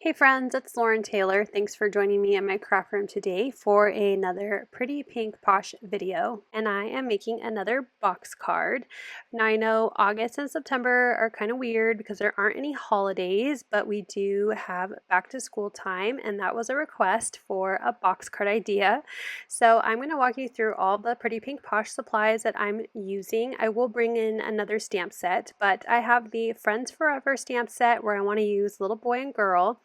Hey friends, it's Lauren Taylor. Thanks for joining me in my craft room today for another Pretty Pink Posh video. And I am making another box card. Now I know August and September are kind of weird because there aren't any holidays, but we do have back to school time, and that was a request for a box card idea. So I'm going to walk you through all the Pretty Pink Posh supplies that I'm using. I will bring in another stamp set, but I have the Friends Forever stamp set where I want to use little boy and girl.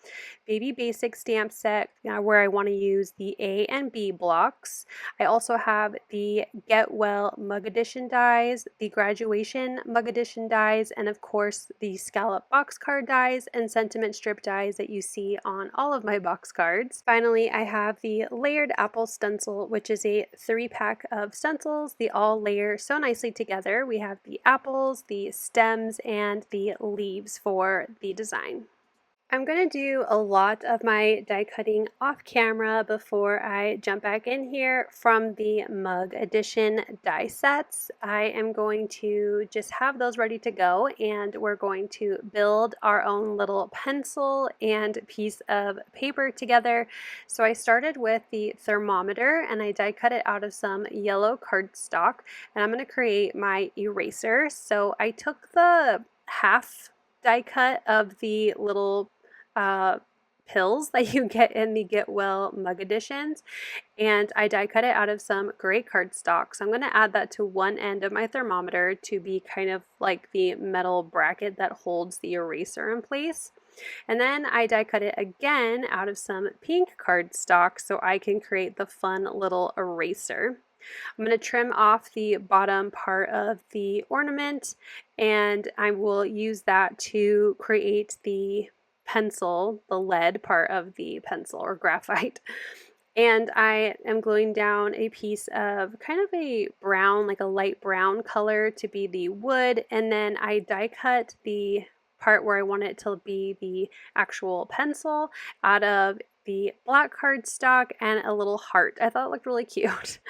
Baby Basic stamp set where I want to use the A and B blocks. I also have the Get Well Mug Edition dies, the Graduation Mug Edition dies, and of course the Scallop box card dies and Sentiment Strip dies that you see on all of my box cards. Finally, I have the Layered Apple Stencil, which is a 3-pack of stencils. They all layer so nicely together. We have the apples, the stems, and the leaves for the design. I'm going to do a lot of my die cutting off camera before I jump back in here from the Mug Edition die sets. I am going to just have those ready to go, and we're going to build our own little pencil and piece of paper together. So I started with the thermometer and I die cut it out of some yellow cardstock, and I'm going to create my eraser. So I took the half die cut of the little pills that you get in the Get Well Mug Editions, and I die cut it out of some gray cardstock. So I'm going to add that to one end of my thermometer to be kind of like the metal bracket that holds the eraser in place. And then I die cut it again out of some pink cardstock so I can create the fun little eraser. I'm going to trim off the bottom part of the ornament, and I will use that to create the pencil, the lead part of the pencil or graphite. And I am gluing down a piece of kind of a brown, like a light brown color to be the wood, and then I die cut the part where I want it to be the actual pencil out of the black cardstock and a little heart. I thought it looked really cute.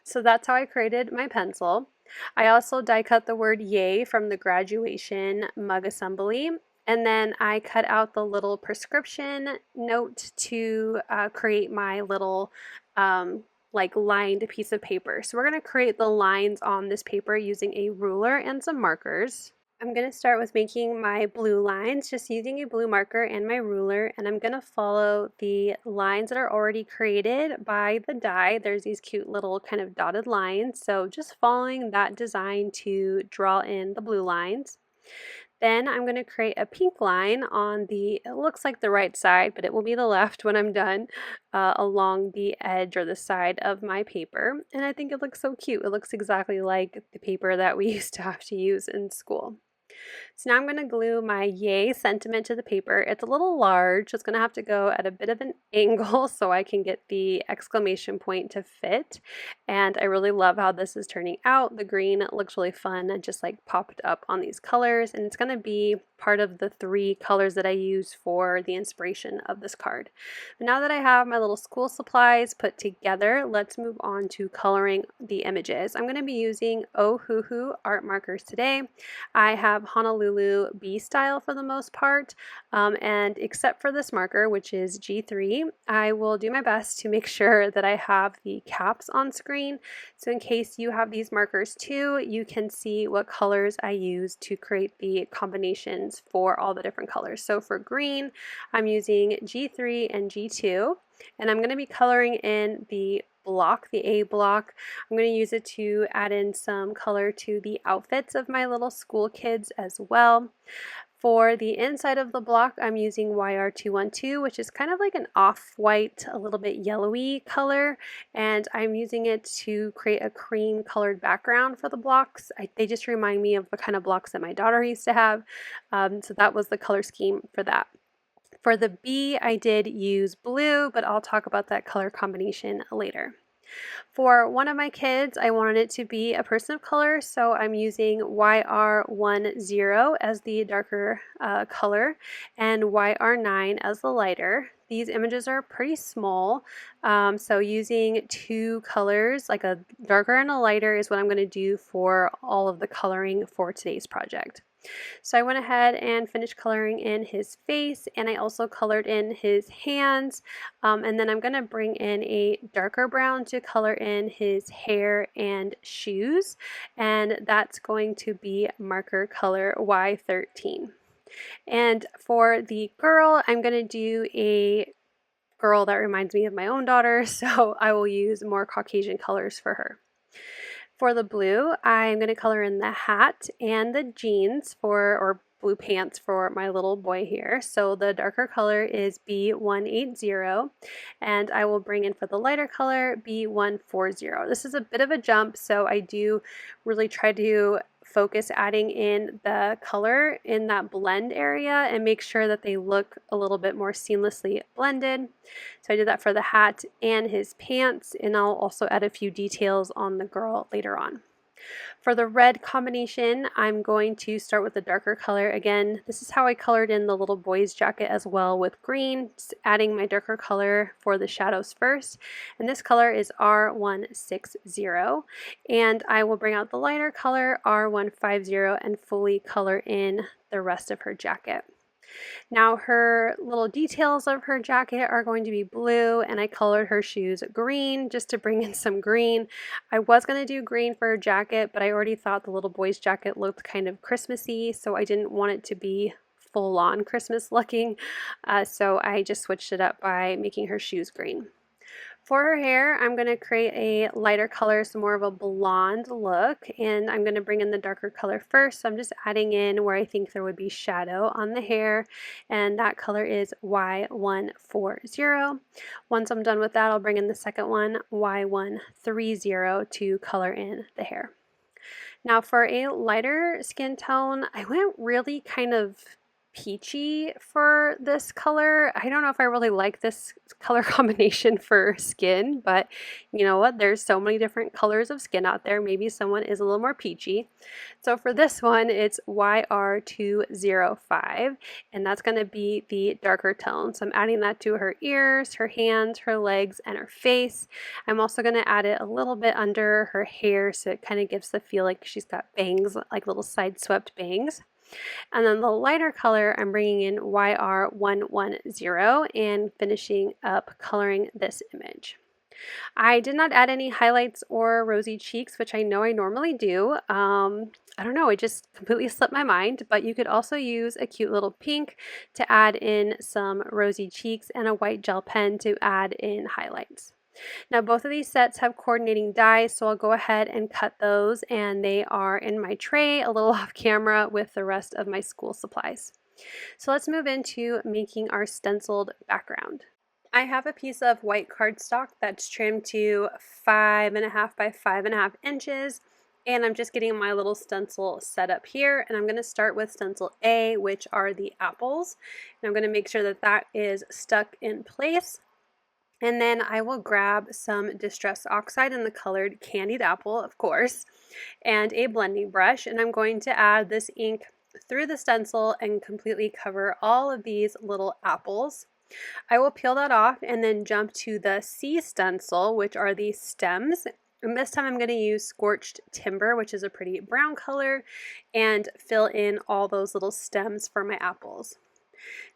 So that's how I created my pencil. I also die cut the word yay from the Graduation Mug Assembly. And then I cut out the little prescription note to create my little like lined piece of paper. So we're going to create the lines on this paper using a ruler and some markers. I'm going to start with making my blue lines, just using a blue marker and my ruler, and I'm going to follow the lines that are already created by the die. There's these cute little kind of dotted lines, so just following that design to draw in the blue lines. Then I'm going to create a pink line on the, it looks like the right side, but it will be the left when I'm done, along the edge or the side of my paper. And I think it looks so cute. It looks exactly like the paper that we used to have to use in school. So now I'm going to glue my yay sentiment to the paper. It's a little large, so it's going to have to go at a bit of an angle so I can get the exclamation point to fit. And I really love how this is turning out. The green looks really fun and just like popped up on these colors, and it's going to be part of the 3 colors that I use for the inspiration of this card. But now that I have my little school supplies put together, let's move on to coloring the images. I'm going to be using Oh Hoo Hoo art markers today. I have Honolulu Bee style for the most part, and except for this marker, which is G3, I will do my best to make sure that I have the caps on screen. So in case you have these markers too, you can see what colors I use to create the combinations for all the different colors. So for green, I'm using G3 and G2, and I'm going to be coloring in the block, the A block. I'm going to use it to add in some color to the outfits of my little school kids as well. For the inside of the block, I'm using YR212, which is kind of like an off-white, a little bit yellowy color, and I'm using it to create a cream colored background for the blocks. They just remind me of the kind of blocks that my daughter used to have, so that was the color scheme for that. For the B, I did use blue, but I'll talk about that color combination later. For one of my kids, I wanted it to be a person of color, so I'm using YR10 as the darker color and YR9 as the lighter. These images are pretty small, so using 2 colors, like a darker and a lighter, is what I'm going to do for all of the coloring for today's project. So I went ahead and finished coloring in his face, and I also colored in his hands, and then I'm going to bring in a darker brown to color in his hair and shoes, and that's going to be marker color Y13. And for the girl, I'm going to do a girl that reminds me of my own daughter, so I will use more Caucasian colors for her. For the blue, I'm going to color in the hat and the jeans or blue pants for my little boy here. So the darker color is B180, and I will bring in for the lighter color B140. This is a bit of a jump, so I do really try to focus adding in the color in that blend area and make sure that they look a little bit more seamlessly blended. So I did that for the hat and his pants, and I'll also add a few details on the girl later on. For the red combination, I'm going to start with the darker color. Again, this is how I colored in the little boy's jacket as well, with green, just adding my darker color for the shadows first. And this color is R160. And I will bring out the lighter color, R150, and fully color in the rest of her jacket. Now her little details of her jacket are going to be blue, and I colored her shoes green just to bring in some green. I was going to do green for her jacket, but I already thought the little boy's jacket looked kind of Christmassy, so I didn't want it to be full-on Christmas looking, so I just switched it up by making her shoes green. For her hair, I'm going to create a lighter color, so more of a blonde look, and I'm going to bring in the darker color first. So I'm just adding in where I think there would be shadow on the hair, and that color is Y140. Once I'm done with that, I'll bring in the second one, Y130, to color in the hair. Now for a lighter skin tone, I went really kind of peachy for this color. I don't know if I really like this color combination for skin, but you know what? There's so many different colors of skin out there. Maybe someone is a little more peachy. So for this one, it's YR205, and that's going to be the darker tone. So I'm adding that to her ears, her hands, her legs, and her face. I'm also going to add it a little bit under her hair, so it kind of gives the feel like she's got bangs, like little side swept bangs. And then the lighter color, I'm bringing in YR110 and finishing up coloring this image. I did not add any highlights or rosy cheeks, which I know I normally do. I don't know, it just completely slipped my mind, but you could also use a cute little pink to add in some rosy cheeks and a white gel pen to add in highlights. Now both of these sets have coordinating dies, so I'll go ahead and cut those, and they are in my tray a little off camera with the rest of my school supplies. So let's move into making our stenciled background. I have a piece of white cardstock that's trimmed to 5.5 by 5.5 inches, and I'm just getting my little stencil set up here, and I'm going to start with stencil A, which are the apples, and I'm going to make sure that that is stuck in place. And then I will grab some Distress Oxide in the colored Candied Apple, of course, and a blending brush, and I'm going to add this ink through the stencil and completely cover all of these little apples. I will peel that off and then jump to the C stencil, which are the stems. And this time I'm going to use Scorched Timber, which is a pretty brown color, and fill in all those little stems for my apples.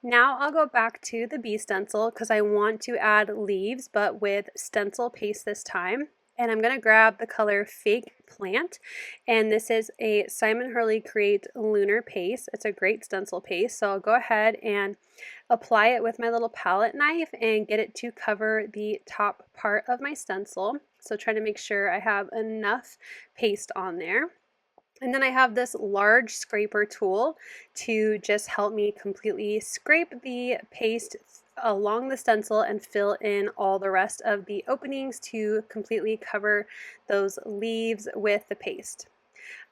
Now I'll go back to the B stencil because I want to add leaves, but with stencil paste this time. And I'm going to grab the color Fake Plant, and this is a Simon Hurley Create Lunar Paste. It's a great stencil paste, so I'll go ahead and apply it with my little palette knife and get it to cover the top part of my stencil. So try to make sure I have enough paste on there. And then I have this large scraper tool to just help me completely scrape the paste along the stencil and fill in all the rest of the openings to completely cover those leaves with the paste.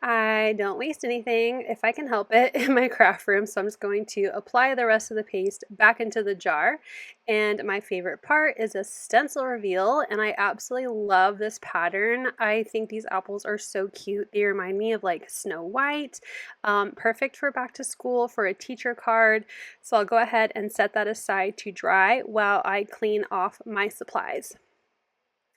I don't waste anything if I can help it in my craft room, so I'm just going to apply the rest of the paste back into the jar. And my favorite part is a stencil reveal, and I absolutely love this pattern. I think these apples are so cute. They remind me of like Snow White, perfect for back to school, for a teacher card. So I'll go ahead and set that aside to dry while I clean off my supplies.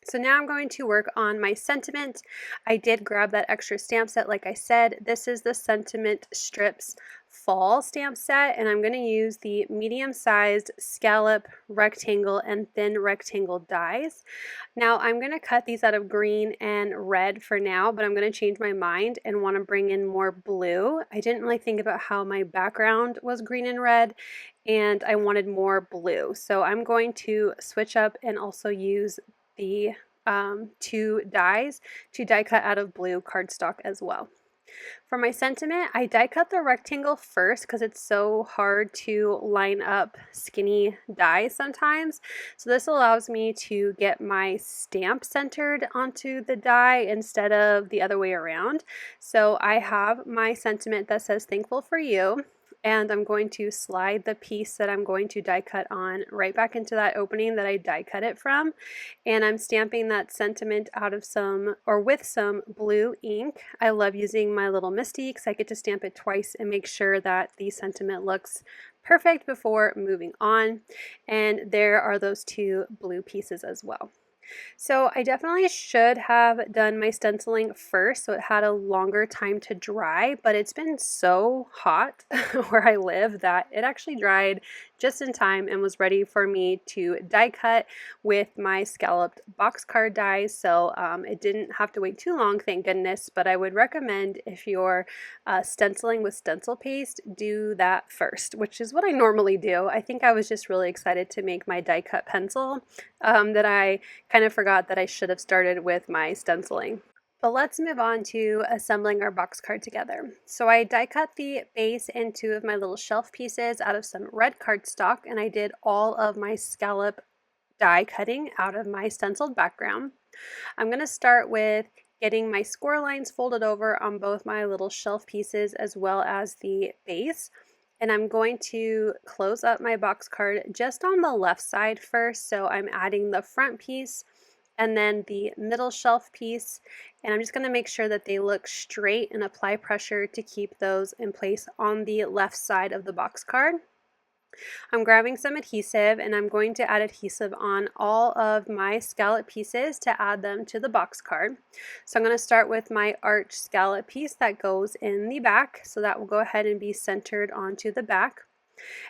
So now I'm going to work on my sentiment. I did grab that extra stamp set like I said. This is the Sentiment Strips Fall stamp set, and I'm going to use the medium-sized scallop, rectangle, and thin rectangle dies. Now I'm going to cut these out of green and red for now, but I'm going to change my mind and want to bring in more blue. I didn't really think about how my background was green and red, and I wanted more blue. So I'm going to switch up and also use the two dies to die cut out of blue cardstock as well. For my sentiment, I die cut the rectangle first because it's so hard to line up skinny dies sometimes. So this allows me to get my stamp centered onto the die instead of the other way around. So I have my sentiment that says "Thankful for You," and I'm going to slide the piece that I'm going to die cut on right back into that opening that I die cut it from, and I'm stamping that sentiment out of with some blue ink. I love using my little Misty because I get to stamp it twice and make sure that the sentiment looks perfect before moving on. And there are those two blue pieces as well. So I definitely should have done my stenciling first so it had a longer time to dry, but it's been so hot where I live that it actually dried just in time and was ready for me to die cut with my scalloped box card dies. So it didn't have to wait too long, thank goodness, but I would recommend if you're stenciling with stencil paste, do that first, which is what I normally do. I think I was just really excited to make my die cut pencil that I kind of forgot that I should have started with my stenciling. But let's move on to assembling our box card together. So I die cut the base and two of my little shelf pieces out of some red cardstock, and I did all of my scallop die cutting out of my stenciled background. I'm going to start with getting my score lines folded over on both my little shelf pieces as well as the base. And I'm going to close up my box card just on the left side first. So I'm adding the front piece and then the middle shelf piece, and I'm just going to make sure that they look straight and apply pressure to keep those in place on the left side of the box card. I'm grabbing some adhesive and I'm going to add adhesive on all of my scallop pieces to add them to the box card. So I'm going to start with my arch scallop piece that goes in the back, so that will go ahead and be centered onto the back.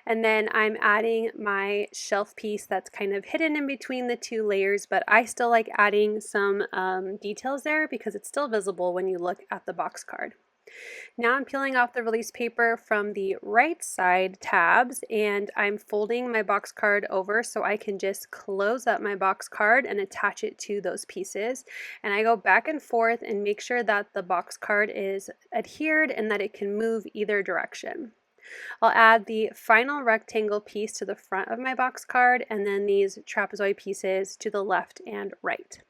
And then I'm adding my shelf piece that's kind of hidden in between the two layers, but I still like adding some details there because it's still visible when you look at the box card. Now I'm peeling off the release paper from the right side tabs, and I'm folding my box card over so I can just close up my box card and attach it to those pieces. And I go back and forth and make sure that the box card is adhered and that it can move either direction. I'll add the final rectangle piece to the front of my box card and then these trapezoid pieces to the left and right.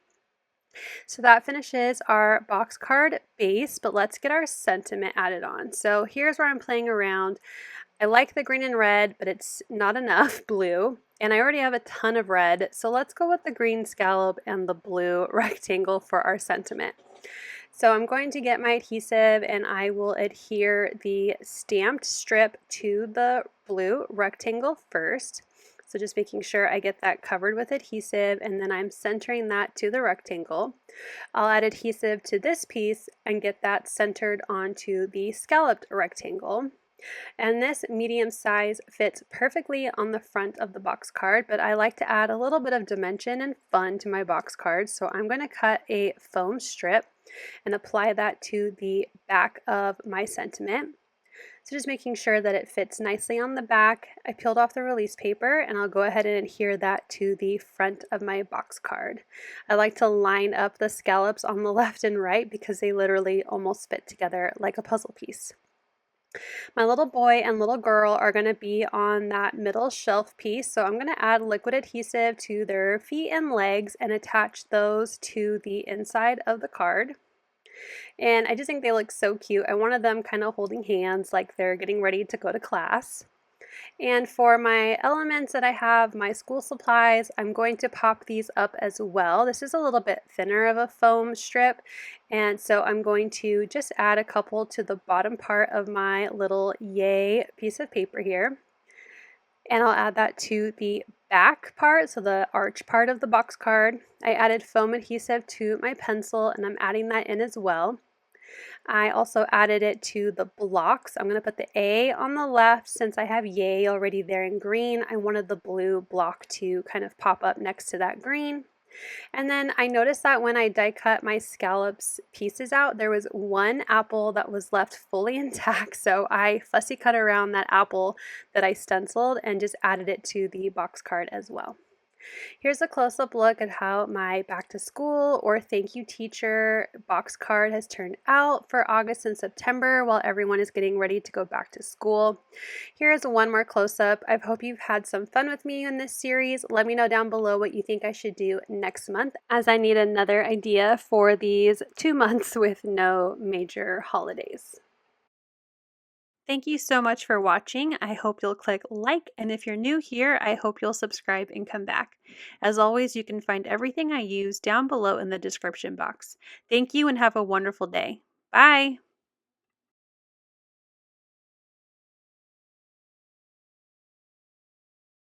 So that finishes our box card base, but let's get our sentiment added on. So here's where I'm playing around. I like the green and red, but it's not enough blue. And I already have a ton of red, so let's go with the green scallop and the blue rectangle for our sentiment. So I'm going to get my adhesive and I will adhere the stamped strip to the blue rectangle first. So just making sure I get that covered with adhesive, and then I'm centering that to the rectangle. I'll add adhesive to this piece and get that centered onto the scalloped rectangle. And this medium size fits perfectly on the front of the box card, but I like to add a little bit of dimension and fun to my box card. So I'm going to cut a foam strip and apply that to the back of my sentiment. So just making sure that it fits nicely on the back. I peeled off the release paper and I'll go ahead and adhere that to the front of my box card. I like to line up the scallops on the left and right because they literally almost fit together like a puzzle piece. My little boy and little girl are going to be on that middle shelf piece, so I'm going to add liquid adhesive to their feet and legs and attach those to the inside of the card. And I just think they look so cute. I wanted them kind of holding hands like they're getting ready to go to class. And for my elements that I have, my school supplies, I'm going to pop these up as well. This is a little bit thinner of a foam strip, and so I'm going to just add a couple to the bottom part of my little yay piece of paper here. And I'll add that to the back part, so the arch part of the box card, I added foam adhesive to my pencil, and I'm adding that in as well. I also added it to the blocks. I'm going to put the A on the left since I have yay already there in green. I wanted the blue block to kind of pop up next to that green. And then I noticed that when I die cut my scallops pieces out, there was one apple that was left fully intact. So I fussy cut around that apple that I stenciled and just added it to the box card as well. Here's a close-up look at how my back to school or thank you teacher box card has turned out for August and September while everyone is getting ready to go back to school. Here's one more close-up. I hope you've had some fun with me in this series. Let me know down below what you think I should do next month, as I need another idea for these 2 months with no major holidays. Thank you so much for watching. I hope you'll click like, and if you're new here, I hope you'll subscribe and come back. As always, you can find everything I use down below in the description box. Thank you and have a wonderful day. Bye!